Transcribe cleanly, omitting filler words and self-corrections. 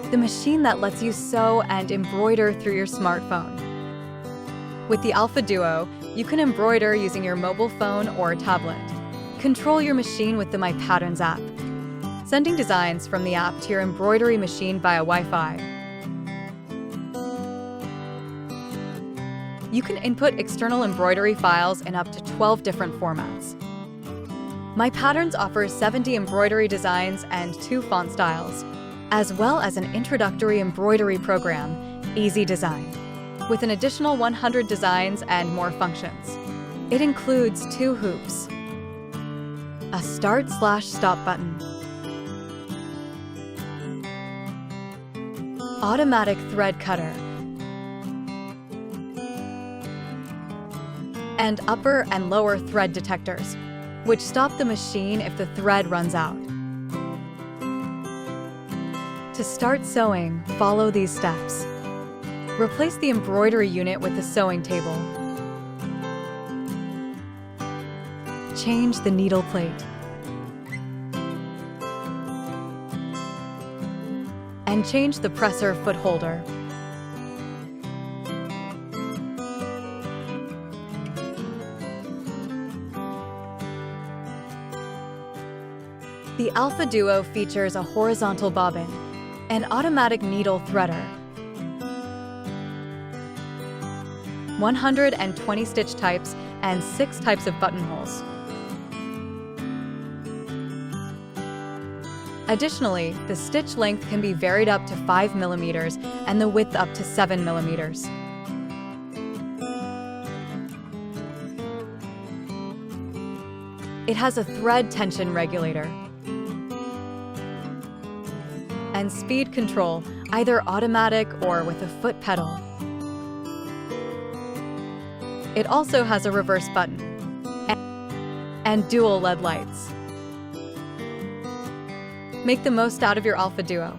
the machine that lets you sew and embroider through your smartphone. With the ALFA DUO, you can embroider using your mobile phone or tablet. Control your machine with the My Patterns app, sending designs from the app to your embroidery machine via Wi-Fi. You can input external embroidery files in up to 12 different formats. My Patterns offers 70 embroidery designs and 2 font styles, as well as an introductory embroidery program, Easy Design, with an additional 100 designs and more functions. It includes 2 hoops, a start/stop button, automatic thread cutter, and upper and lower thread detectors, which stop the machine if the thread runs out. To start sewing, follow these steps. Replace the embroidery unit with the sewing table. Change the needle plate. And change the presser foot holder. The ALFA DUO features a horizontal bobbin, an automatic needle threader, 120 stitch types, and 6 types of buttonholes. Additionally, the stitch length can be varied up to 5 mm and the width up to 7 mm. It has a thread tension regulator and speed control, either automatic or with a foot pedal. It also has a reverse button and dual LED lights. Make the most out of your ALFA DUO.